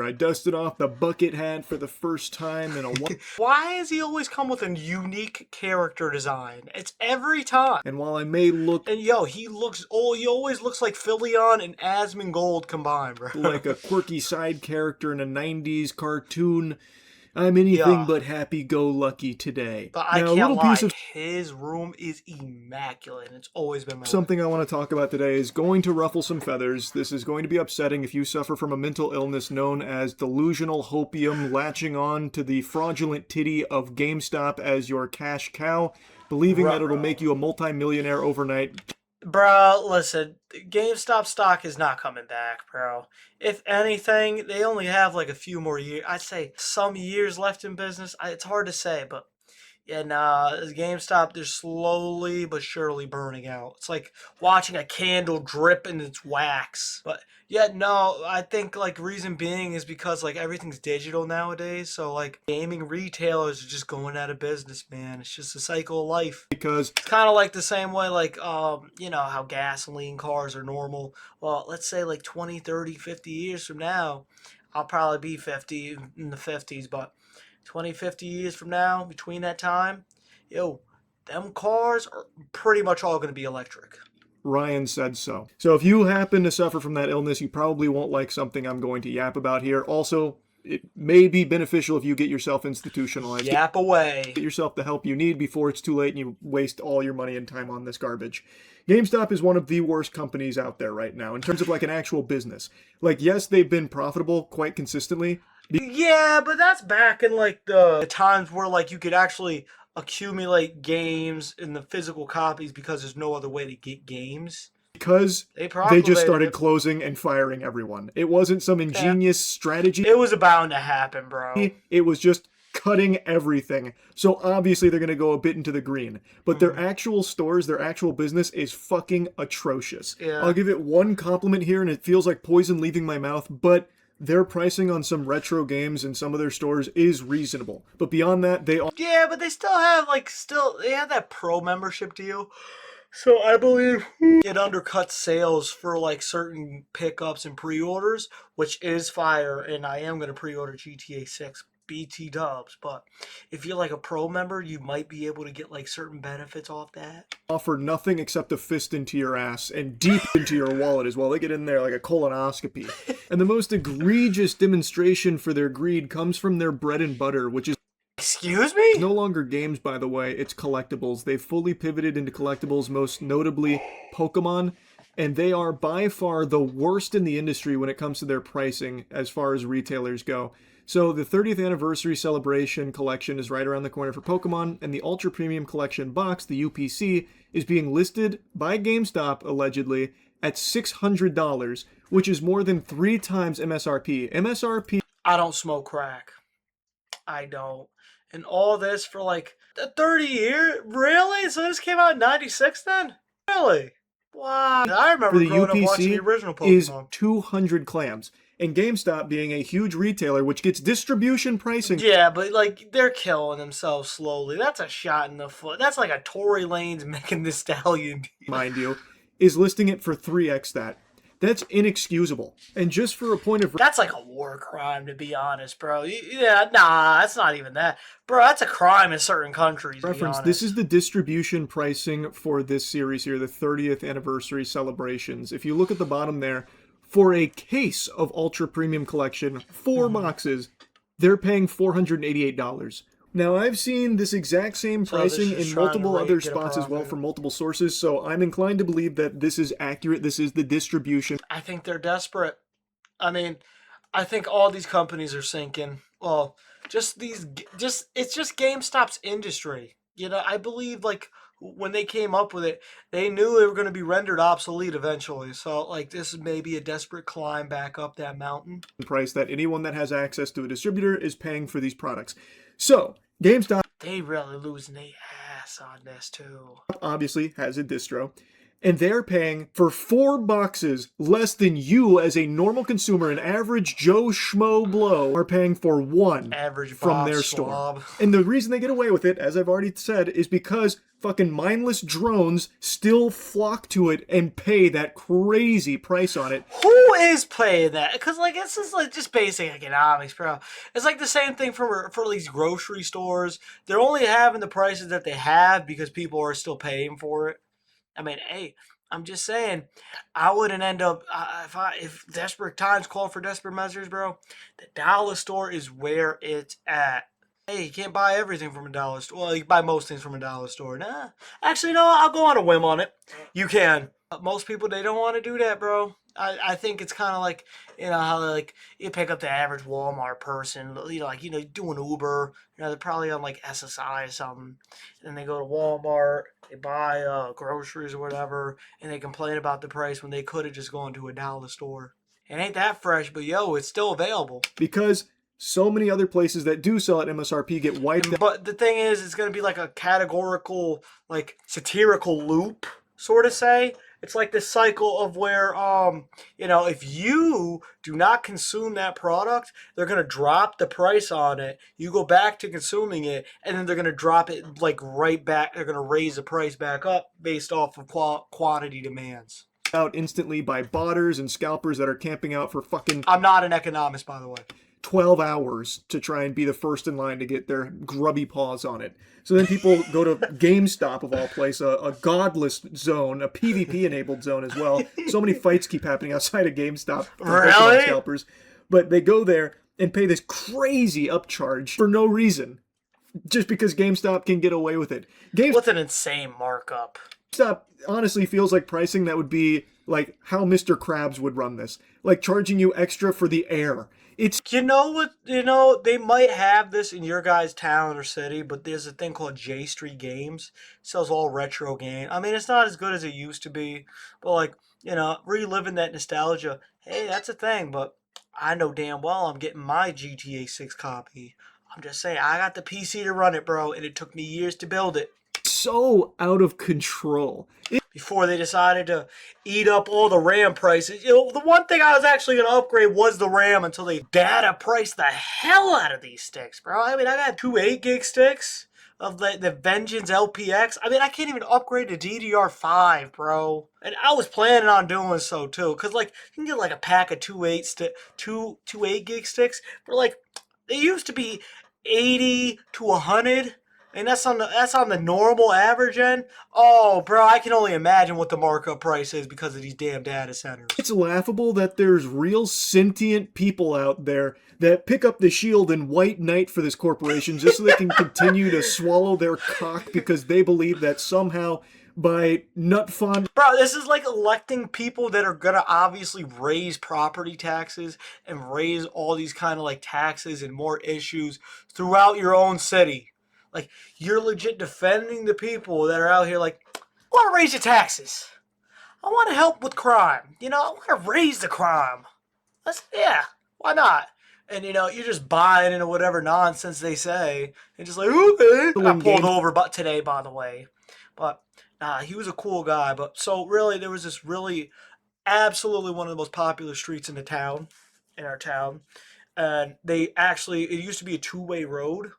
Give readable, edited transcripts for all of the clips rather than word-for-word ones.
I dusted off the bucket hat for the first time in a while. Why does he always come with a unique character design? It's every time. And while I may look And yo, he always looks like Philion and Asmongold combined, bro. like a quirky side character in a 90s cartoon, I'm anything Yeah. but happy-go-lucky today. But I Now, a can't little lie, piece of his room is immaculate. It's always been my something I want to talk about today is going to ruffle some feathers. This is going to be upsetting if you suffer from a mental illness known as delusional hopium, latching on to the fraudulent titty of GameStop as your cash cow, believing that it'll make you a multimillionaire overnight. Bro, listen, GameStop stock is not coming back, bro. If anything, they only have like a few more years. I'd say some years left in business. It's hard to say, but yeah, nah, GameStop, they're slowly but surely burning out. It's like watching a candle drip in its wax. But yeah, no, I think like reason being is because like everything's digital nowadays. So like gaming retailers are just going out of business, man. It's just a cycle of life. Because It's kind of like the same way like you know how gasoline cars are normal. Well, let's say like 20, 30, 50 years from now, I'll probably be 50 in the 50s, but 20, 50 years from now, between that time, yo, them cars are pretty much all going to be electric. Ryan said so. So if you happen to suffer from that illness, you probably won't like something I'm going to yap about here. Also, it may be beneficial if you get yourself institutionalized. Yap away. Get yourself the help you need before it's too late and you waste all your money and time on this garbage. GameStop is one of the worst companies out there right now in terms of like an actual business. Like, yes, they've been profitable quite consistently. Yeah, but that's back in like the times where like you could actually accumulate games in the physical copies because there's no other way to get games. Because They they just proclamated started it. closing and firing everyone. It wasn't some ingenious strategy. It was bound to happen, bro. It was just cutting everything. So obviously they're going to go a bit into the green. But their actual stores, their actual business is fucking atrocious. Yeah. I'll give it one compliment here, and it feels like poison leaving my mouth, but their pricing on some retro games in some of their stores is reasonable. But beyond that, they all Yeah, but they still have they have that pro membership deal. So I believe it undercuts sales for like certain pickups and pre-orders, which is fire, and I am gonna pre-order GTA 6 BT dubs. But if you're like a pro member, you might be able to get like certain benefits off that. offer nothing except a fist into your ass and deep into your wallet as well. They get in there like a colonoscopy. And the most egregious demonstration for their greed comes from their bread and butter, which is Excuse me? no longer games, by the way, it's collectibles. They've fully pivoted into collectibles, most notably Pokemon, and they are by far the worst in the industry when it comes to their pricing as far as retailers go. So the 30th anniversary celebration collection is right around the corner for Pokemon, and the Ultra Premium Collection box, the UPC, is being listed by GameStop, allegedly, at $600, which is more than 3 times MSRP. MSRP I don't smoke crack. I don't. And all this for like 30 years? Really? So this came out in 96 then? Really? Wow. I for remember the growing up watching the UPC original is Pokemon. 200 clams. And GameStop, being a huge retailer which gets distribution pricing, Yeah, but like they're killing themselves slowly. That's a shot in the foot. That's like a Tory Lane's making the stallion. mind you, is listing it for 3x that. That's inexcusable. And just for a point of That's like a war crime, to be honest, bro. Yeah, nah, that's not even that, bro. That's a crime in certain countries. To be reference, honest. this is the distribution pricing for this series here, the 30th anniversary celebrations. If you look at the bottom there, for a case of Ultra Premium Collection, 4 boxes, they're paying $488. Now, I've seen this exact same So they're pricing just in trying multiple to other get a spots as well profit. from multiple sources, so I'm inclined to believe that this is accurate. This is the distribution. I think they're desperate. I mean, I think all these companies are sinking. Well, just it's just GameStop's industry. You know, I believe like when they came up with it, they knew they were going to be rendered obsolete eventually. So like this is maybe a desperate climb back up that mountain. Price that anyone that has access to a distributor is paying for these products. So, GameStop They really losing their ass on this too. obviously has a distro. and they're paying for 4 boxes less than you as a normal consumer, an average Joe Schmo blow, are paying for one Average from Bob their store. Slob. And the reason they get away with it, as I've already said, is because fucking mindless drones still flock to it and pay that crazy price on it. Who is paying that? Because like this is like just basic economics, bro. It's like the same thing for these grocery stores. They're only having the prices that they have because people are still paying for it. I mean, hey, I'm just saying, I wouldn't end up if desperate times call for desperate measures, bro. The dollar store is where it's at. Hey, you can't buy everything from a dollar store. Well, you can buy most things from a dollar store. Nah, actually, no. I'll go on a whim on it. You can. Most people they don't want to do that, bro. I think it's kind of like how like you pick up the average Walmart person, doing Uber. They're probably on like SSI or something, and they go to Walmart, they buy groceries or whatever, and they complain about the price when they could have just gone to a dollar store. It ain't that fresh, but yo, it's still available. Because so many other places that do sell at MSRP get wiped out. But the thing is, it's going to be like a categorical, like satirical loop, sort of say. It's like this cycle of where, if you do not consume that product, they're going to drop the price on it. You go back to consuming it, and then they're going to drop it like right back. They're going to raise the price back up based off of quantity demands. Out instantly by botters and scalpers that are camping out for fucking I'm not an economist, by the way. 12 hours to try and be the first in line to get their grubby paws on it. So then people go to GameStop, of all place, a godless zone, a PvP-enabled zone as well. So many fights keep happening outside of GameStop. Really? Scalpers. But they go there and pay this crazy upcharge for no reason. Just because GameStop can get away with it. What's an insane markup? GameStop honestly feels like pricing that would be like how Mr. Krabs would run this. Like charging you extra for the air. It's You know what? They might have this in your guys' town or city, but there's a thing called J Street Games. It sells all retro games. I mean, it's not as good as it used to be, but like, reliving that nostalgia. Hey, that's a thing, but I know damn well I'm getting my GTA 6 copy. I'm just saying, I got the PC to run it, bro, and it took me years to build it. so out of control. Before they decided to eat up all the RAM prices. The one thing I was actually going to upgrade was the RAM until they data priced the hell out of these sticks, bro. I mean, I got 2 8-gig sticks of the Vengeance LPX. I mean, I can't even upgrade to DDR5, bro. And I was planning on doing so, too. Because, you can get, a pack of 2 8-gig sticks. But, they used to be 80 to 100. And that's on the normal average end. Oh, bro, I can only imagine what the markup price is because of these damn data centers. It's laughable that there's real sentient people out there that pick up the shield and white knight for this corporation just so they can continue to swallow their cock because they believe that somehow by nut fund. Bro, this is like electing people that are gonna obviously raise property taxes and raise all these kind of taxes and more issues throughout your own city. You're legit defending the people that are out here I want to raise your taxes. I want to help with crime. I want to raise the crime. Why not? And, you're just buying into whatever nonsense they say. And just okay. I got pulled over today, by the way. But, he was a cool guy. But, so, really, there was this really, absolutely one of the most popular streets in our town. And it used to be a 2-way road.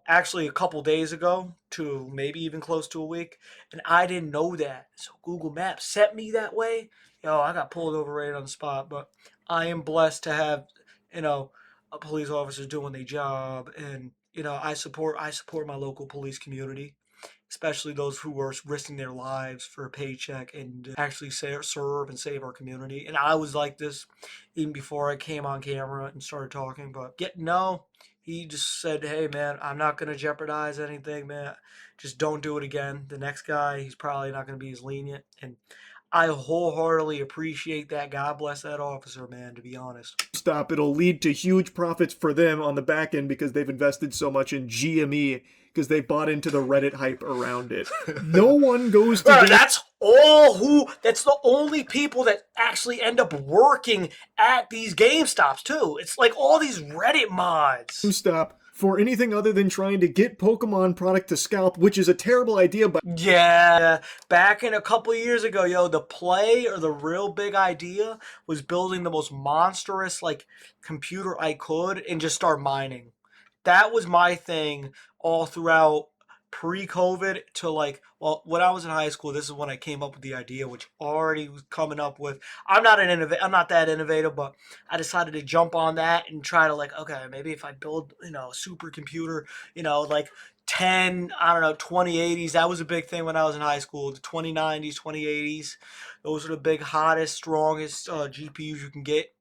Actually a couple days ago to maybe even close to a week, and I didn't know that. So Google Maps set me that way. I got pulled over right on the spot, but I am blessed to have, a police officers doing their job, and I support my local police community, especially those who are risking their lives for a paycheck and actually serve and save our community. And I was like this even before I came on camera and started talking, but he just said, hey, man, I'm not going to jeopardize anything, man. Just don't do it again. The next guy, he's probably not going to be as lenient. And I wholeheartedly appreciate that. God bless that officer, man, to be honest. Stop. It'll lead to huge profits for them on the back end because they've invested so much in GME because they bought into the Reddit hype around it. No one goes to... Bro, that's the only people that actually end up working at these GameStops, too. It's like all these Reddit mods. GameStop for anything other than trying to get Pokemon product to scalp, which is a terrible idea, but Yeah, back in a couple years ago, yo, the play or the real big idea was building the most monstrous like computer I could and just start mining. That was my thing all throughout pre-COVID to like, well, when I was in high school, this is when I came up with the idea, which already was coming up with. I'm not that innovative, but I decided to jump on that and try to like, okay, maybe if I build, a supercomputer, like 10, I don't know, 2080s. That was a big thing when I was in high school. The 2090s, 2080s. Those are the big, hottest, strongest GPUs you can get.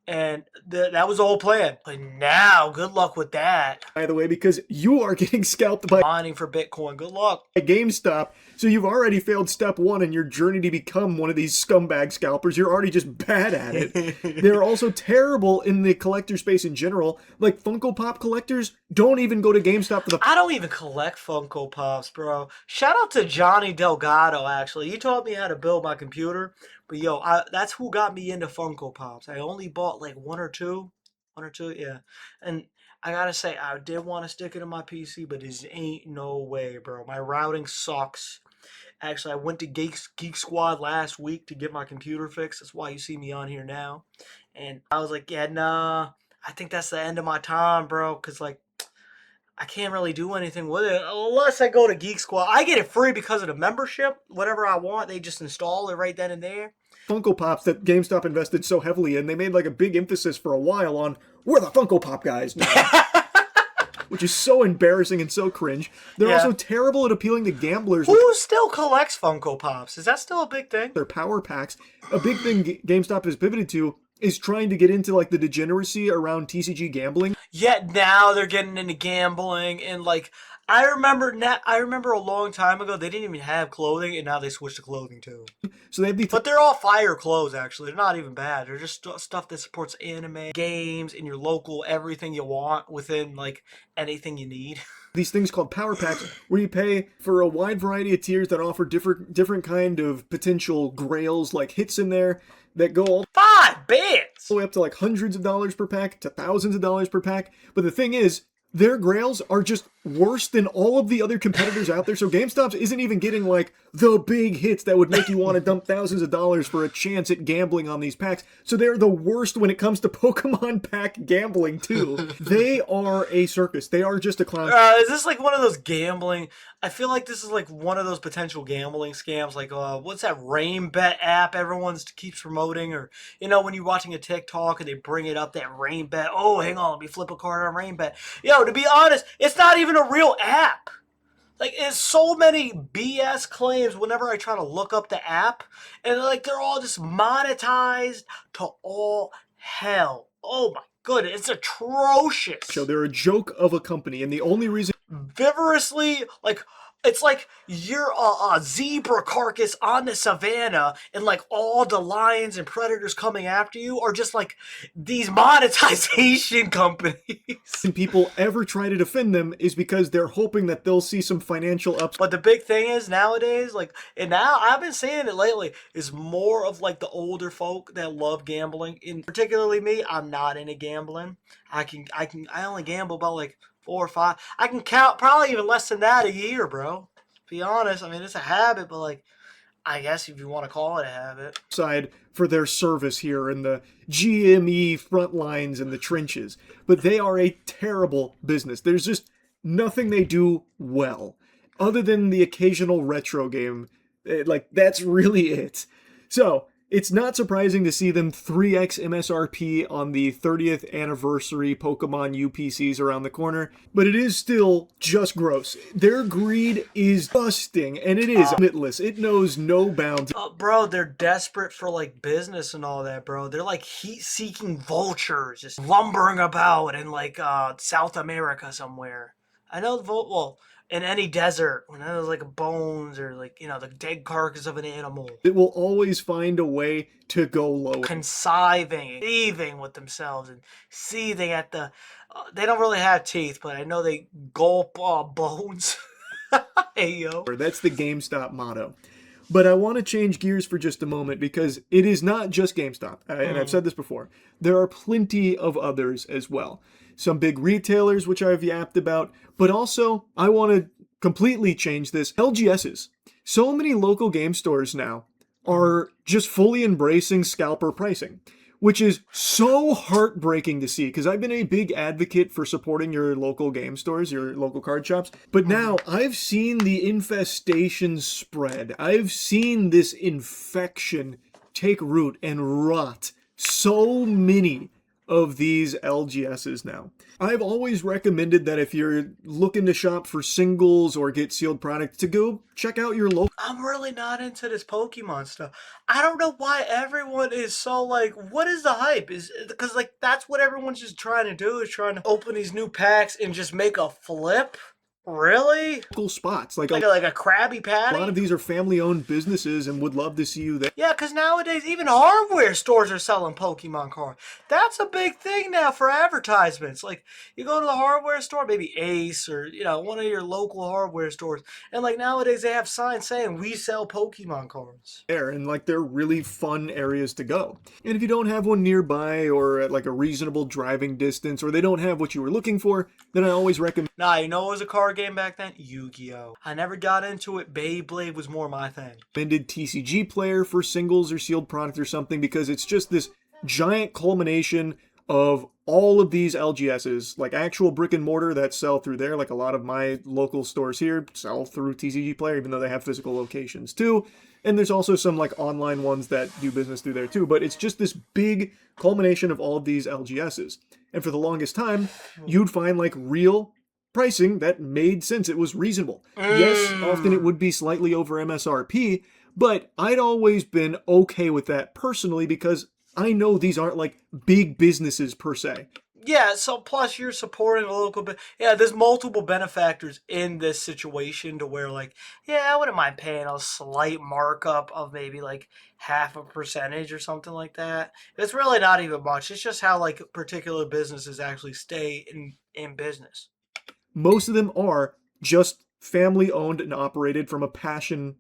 And that was the whole plan. But now, good luck with that. by the way, because you are getting scalped by Mining for Bitcoin. Good luck. GameStop, so you've already failed step one in your journey to become one of these scumbag scalpers. You're already just bad at it. They're also terrible in the collector space in general. Like Funko Pop collectors don't even go to GameStop for the I don't even collect Funko Pops, bro. Shout out to Johnny Delgado, actually. He taught me how to build my computer. But yo, that's who got me into Funko Pops. I only bought like one or two, yeah. And I gotta say, I did want to stick it in my PC, but this ain't no way, bro. My routing sucks. Actually, I went to Geek Squad last week to get my computer fixed. That's why you see me on here now. And I was like, yeah, nah. I think that's the end of my time, bro. Cause like I can't really do anything with it unless I go to Geek Squad. I get it free because of the membership. Whatever I want, they just install it right then and there. Funko Pops that GameStop invested so heavily in. They made like a big emphasis for a while on, we're the Funko Pop guys now. Which is so embarrassing and so cringe. They're Yeah. also terrible at appealing to gamblers. Who still collects Funko Pops? Is that still a big thing? Their power packs. A big thing GameStop has pivoted to is trying to get into like the degeneracy around TCG gambling. Yet now they're getting into gambling and like I remember a long time ago they didn't even have clothing and now they switched to clothing too. So they have these But they're all fire clothes actually. They're not even bad. They're just stuff that supports anime, games, and your local everything you want within like anything you need. these things called power packs where you pay for a wide variety of tiers that offer different kind of potential grails, like hits in there that go all 5 bits. the way up to like hundreds of dollars per pack to thousands of dollars per pack. But the thing is, their grails are just worse than all of the other competitors out there. So GameStop isn't even getting like the big hits that would make you want to dump thousands of dollars for a chance at gambling on these packs. So they're the worst when it comes to Pokemon pack gambling too. They are a circus. They are just a clown. Is this like one of those gambling? I feel like this is like one of those potential gambling scams. Like, what's that Rain Bet app everyone keeps promoting? Or, when you're watching a TikTok and they bring it up, that Rain Bet. Oh, hang on, let me flip a card on Rain Bet. Yo, to be honest, it's not even a real app. Like, it's so many BS claims whenever I try to look up the app. And, like, they're all just monetized to all hell. Oh, my goodness. It's atrocious. So they're a joke of a company, and the only reason Vigorously, like, it's like you're a zebra carcass on the savannah and like all the lions and predators coming after you are just like these monetization companies. people ever try to defend them is because they're hoping that they'll see some financial ups. But the big thing is nowadays, like, and now I've been seeing it lately, is more of like the older folk that love gambling. And particularly me, I'm not into gambling. I only gamble about like 4 or 5. I can count probably even less than that a year, bro. Be honest, I mean it's a habit, but like, I guess if you want to call it a habit. Side for their service here in the GME front lines and the trenches. But they are a terrible business. There's just nothing they do well, other than the occasional retro game. Like, that's really it. So, it's not surprising to see them 3x MSRP on the 30th anniversary Pokemon UPCs around the corner, but it is still just gross. Their greed is busting, and it is limitless. It knows no bounds. Bro, they're desperate for like business and all that, bro. They're like heat-seeking vultures, just lumbering about in like South America somewhere. I know, well, in any desert, when there's like bones or like the dead carcass of an animal, It will always find a way to go lower. conceiving, seething with themselves and seething at the. They don't really have teeth, but I know they gulp bones. Hey yo. That's the GameStop motto. But I want to change gears for just a moment because it is not just GameStop, and I've said this before. There are plenty of others as well. Some big retailers, which I've yapped about, but also I want to completely change this. LGSs. So many local game stores now are just fully embracing scalper pricing, which is so heartbreaking to see because I've been a big advocate for supporting your local game stores, your local card shops. But now I've seen the infestation spread. I've seen this infection take root and rot so many of these LGSs now. I've always recommended that if you're looking to shop for singles or get sealed products, to go check out your local. I'm really not into this Pokemon stuff. I don't know why everyone is so like, what is the hype? Is because like that's what everyone's just trying to do, is trying to open these new packs and just make a flip. Really? Local spots. Like Like a Krabby Patty? a lot of these are family-owned businesses and would love to see you there. Yeah, because nowadays even hardware stores are selling Pokemon cards. That's a big thing now for advertisements. Like, you go to the hardware store, maybe Ace or, one of your local hardware stores, and like nowadays they have signs saying, we sell Pokemon cards. And like they're really fun areas to go. And if you don't have one nearby or at like a reasonable driving distance, or they don't have what you were looking for, then I always recommend. Nah, you know what was a card game back then? Yu-Gi-Oh! I never got into it. Beyblade was more my thing. Recommended TCG Player for singles or sealed product or something, because it's just this giant culmination of all of these LGSs, like actual brick and mortar that sell through there. Like a lot of my local stores here sell through TCG Player, even though they have physical locations too. And there's also some like online ones that do business through there too. But it's just this big culmination of all of these LGSs. And for the longest time, you'd find like real pricing that made sense. It was reasonable. Yes, often it would be slightly over MSRP, but I'd always been okay with that personally because I know these aren't like big businesses per se. Yeah, so plus you're supporting a local yeah, there's multiple benefactors in this situation to where like, yeah, I wouldn't mind paying a slight markup of maybe like half a percentage or something like that. It's really not even much. It's just how like particular businesses actually stay in business. Most of them are just family owned and operated from a passion,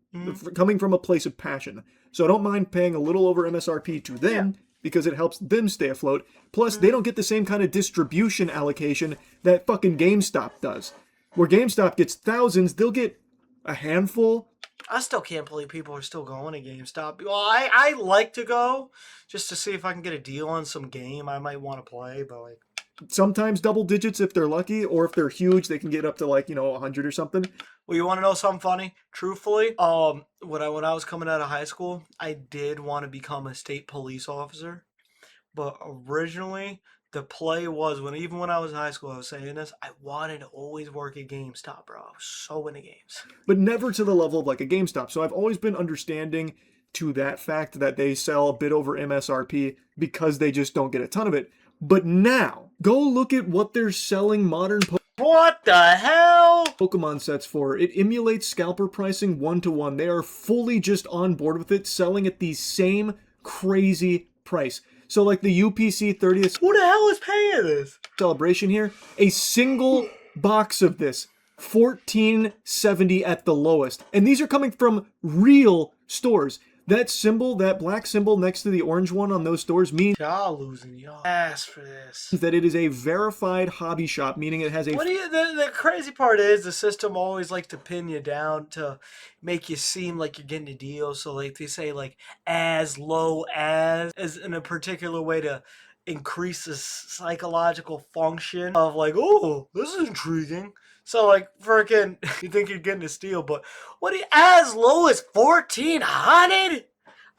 coming from a place of passion. So I don't mind paying a little over MSRP to them because it helps them stay afloat. Plus, they don't get the same kind of distribution allocation that fucking GameStop does. Where GameStop gets thousands, they'll get a handful. I still can't believe people are still going to GameStop. Well, I like to go just to see if I can get a deal on some game I might want to play, but like, Sometimes double digits if they're lucky, or if they're huge, they can get up to like, 100 or something. well, you want to know something funny? Truthfully, when I was coming out of high school, I did want to become a state police officer, but originally the play was even when I was in high school, I was saying this. I wanted to always work at GameStop, bro. I was so into games. But never to the level of like a GameStop. So I've always been understanding to that fact that they sell a bit over MSRP because they just don't get a ton of it. But now, go look at what they're selling modern What the hell? Pokemon sets for. It emulates scalper pricing 1-to-1. They are fully just on board with it, selling at the same crazy price. So like the UPC 30th Who the hell is paying this? celebration here, a single box of this, $14.70 at the lowest. And these are coming from real stores. That symbol, that black symbol next to the orange one on those stores means Y'all losing y'all ass for this. that it is a verified hobby shop, meaning it has a The crazy part is the system always likes to pin you down to make you seem like you're getting a deal. So like they say like as low as in a particular way to increase the psychological function of like, oh, this is intriguing. So like freaking you think you're getting a steal, but as low as 1,400?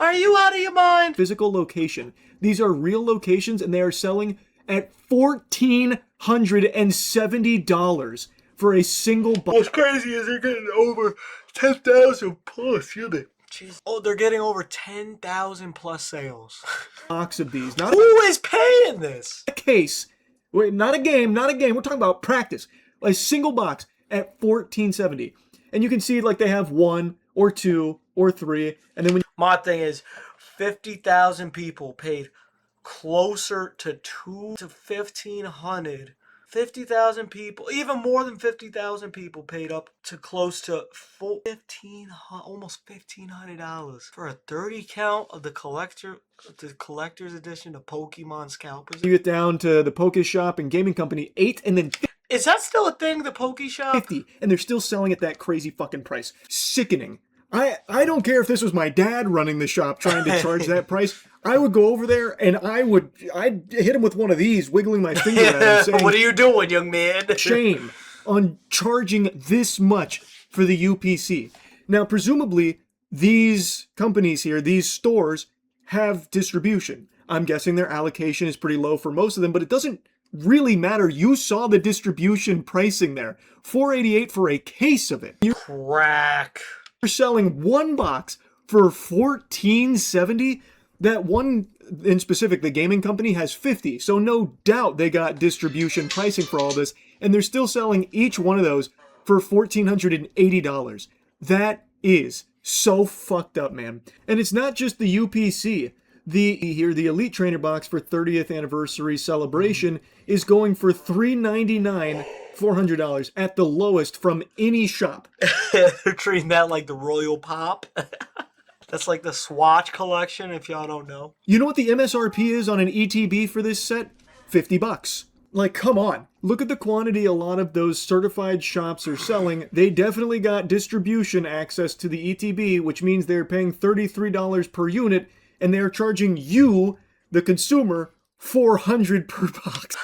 Are you out of your mind? physical location. These are real locations and they are selling at $1,470 for a single box. What's crazy is they're getting over 10,000 plus, you know. Jeez. Oh, they're getting over 10,000 plus sales. Box of these. Not Who is paying this? a case. Wait, not a game. We're talking about practice. A single box at $14.70. And you can see like they have 1 or 2 or 3. And then when My thing is 50,000 people paid closer to $2,000 to $1,500 50,000 people, even more than 50,000 people paid up to close to almost $1,500 for a 30 count of the collector's edition of Pokemon scalpers. You get down to the Poke Shop and Gaming Company 8 and then Is that still a thing, the Poke Shop? 50, and they're still selling at that crazy fucking price. Sickening. I don't care if this was my dad running the shop trying to charge that price. I would go over there and I'd hit him with one of these, wiggling my finger at him, saying, "What are you doing, young man?" Shame on charging this much for the UPC. Now, presumably, these companies here, these stores, have distribution. I'm guessing their allocation is pretty low for most of them, but it doesn't really matter. You saw the distribution pricing there. $4.88 for a case of it. Crack. You're selling one box for $14.70. That one in specific, the gaming company, has 50. So no doubt they got distribution pricing for all this. And they're still selling each one of those for $1,480. That is so fucked up, man. And it's not just the UPC. The Elite Trainer box for 30th anniversary celebration is going for $399, $400 at the lowest from any shop. They're treating that like the Royal Pop. That's like the Swatch collection, if y'all don't know. You know what the MSRP is on an ETB for this set? $50. Like, come on. Look at the quantity a lot of those certified shops are selling. They definitely got distribution access to the ETB, which means they're paying $33 per unit, and they're charging you, the consumer, $400 per box.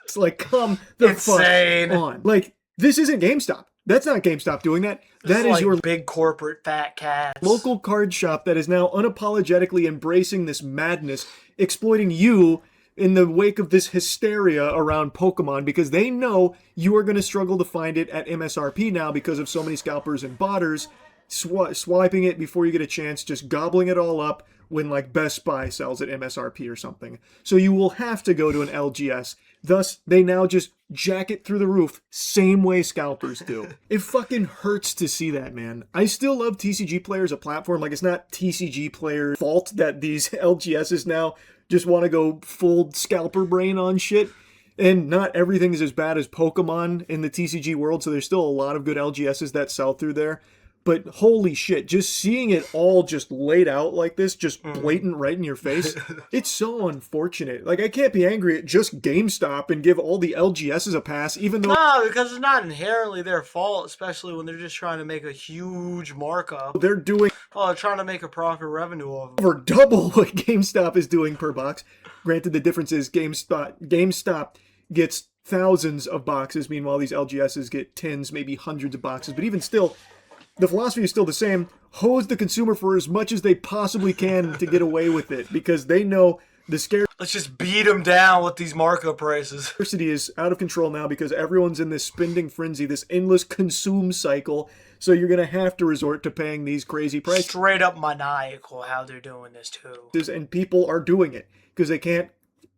It's like, come the Insane. fuck on. Like, this isn't GameStop. That's not GameStop doing that. That is like your big corporate fat cats. local card shop that is now unapologetically embracing this madness, exploiting you in the wake of this hysteria around Pokemon, because they know you are going to struggle to find it at MSRP now because of so many scalpers and botters swiping it before you get a chance, just gobbling it all up when like Best Buy sells at MSRP or something. So you will have to go to an LGS. Thus, they now just jack it through the roof, same way scalpers do. It fucking hurts to see that, man. I still love TCG Player as a platform. Like, it's not TCG Player's fault that these LGSs now just want to go full scalper brain on shit. And not everything is as bad as Pokemon in the TCG world, so there's still a lot of good LGSs that sell through there. But holy shit, just seeing it all just laid out like this, just blatant right in your face, it's so unfortunate. Like, I can't be angry at just GameStop and give all the LGSs a pass, even though... No, because it's not inherently their fault, especially when they're just trying to make a huge markup. they're doing Oh, they're trying to make a profit revenue off of it. over double what GameStop is doing per box. Granted, the difference is GameStop gets thousands of boxes, meanwhile these LGSs get tens, maybe hundreds of boxes. But even still, the philosophy is still the same. Hose the consumer for as much as they possibly can to get away with it, because they know the Let's just beat them down with these markup prices. scarcity is out of control now because everyone's in this spending frenzy, this endless consume cycle. So you're going to have to resort to paying these crazy prices. Straight up maniacal how they're doing this too. And people are doing it because they can't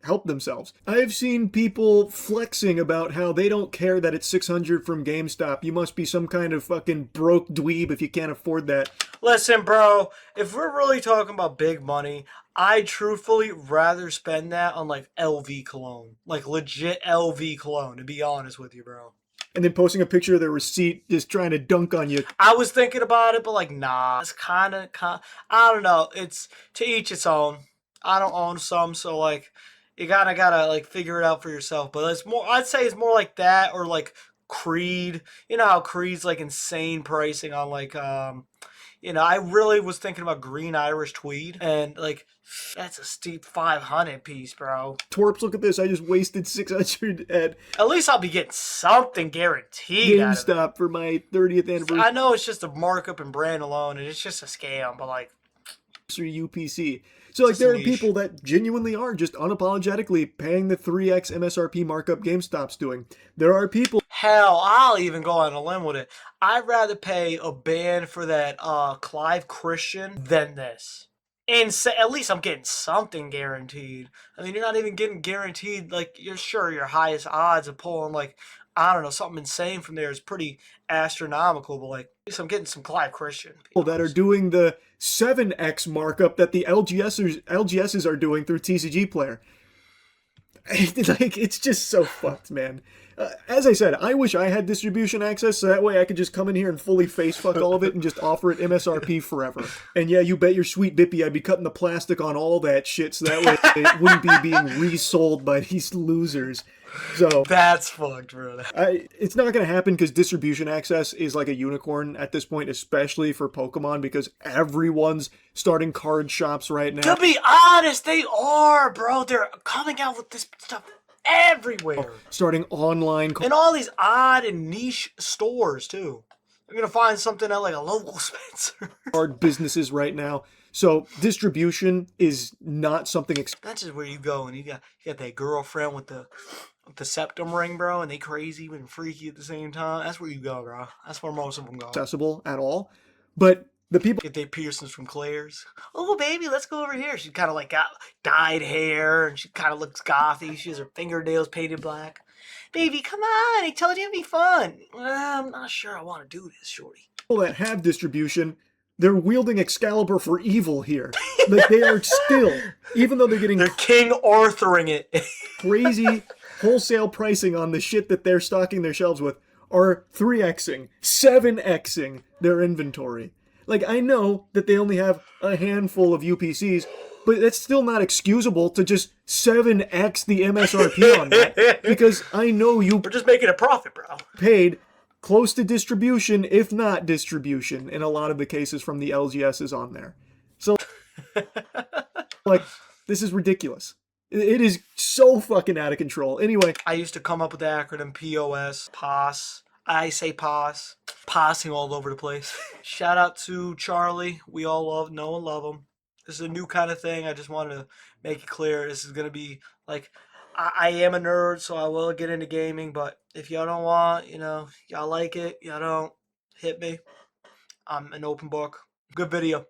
help themselves. I've seen people flexing about how they don't care that it's $600 from GameStop. You must be some kind of fucking broke dweeb if you can't afford that. Listen, bro, if we're really talking about big money, I'd truthfully rather spend that on like LV cologne. Like legit LV cologne, to be honest with you, bro. And then posting a picture of their receipt just trying to dunk on you. I was thinking about it, but like, nah. It's kind of, I don't know. It's to each its own. I don't own some, so like, you gotta like figure it out for yourself. But it's more, I'd say it's more like that, or like Creed. You know how Creed's like insane pricing on like I really was thinking about Green Irish Tweed, and like that's a steep 500 piece, bro. Twerps, look at this. I just wasted $600 at least I'll be getting something guaranteed out of it. GameStop for my 30th anniversary I know it's just a markup and brand alone, and it's just a scam, but like UPC. So like, there are people that genuinely are just unapologetically paying the 3x MSRP markup GameStop's doing. There are people... Hell, I'll even go on a limb with it. I'd rather pay a band for that Clive Christian than this. And at least I'm getting something guaranteed. I mean, you're not even getting guaranteed, like, you're sure your highest odds of pulling, like, I don't know, something insane from there is pretty astronomical, but, like, at least I'm getting some Clive Christian. People that are doing the 7x markup that the LGSs are doing through TCG Player. Like, it's just so fucked, man. As I said, I wish I had distribution access so that way I could just come in here and fully face fuck all of it and just offer it MSRP forever. And yeah, you bet your sweet dippy I'd be cutting the plastic on all that shit so that way it wouldn't be being resold by these losers. So That's fucked, bro. it's not going to happen because distribution access is like a unicorn at this point, especially for Pokemon, because everyone's starting card shops right now. To be honest, they are, bro. They're coming out with this stuff everywhere. Starting online And all these odd and niche stores, too. You're going to find something at like a local Spencer. card businesses right now. So distribution is not something. That's just where you go and you got that girlfriend with the septum ring, bro, and they crazy and freaky at the same time. That's where you go, bro. That's where most of them go. Accessible at all. But the people Get their piercings from Claire's. Oh, baby, let's go over here. She kind of like got dyed hair and she kind of looks gothy. She has her fingernails painted black. Baby, come on. I told you it'd be fun. I'm not sure I want to do this, shorty. that have distribution, they're wielding Excalibur for evil here. Like, they are still, even though they're getting They're King Arthuring it. crazy wholesale pricing on the shit that they're stocking their shelves with, are 3xing, 7xing their inventory. Like, I know that they only have a handful of UPCs, but that's still not excusable to just 7x the MSRP on that, because I know you We're just making a profit, bro. paid close to distribution, if not distribution, in a lot of the cases from the LGSs on there. So, like, this is ridiculous. It is so fucking out of control. Anyway, I used to come up with the acronym POS, POS. I say POS. Passing all over the place. Shout out to Charlie. We all know and love him. This is a new kind of thing. I just wanted to make it clear. This is going to be like, I am a nerd, so I will get into gaming, but if y'all don't want, y'all like it, y'all don't, hit me. I'm an open book. Good video.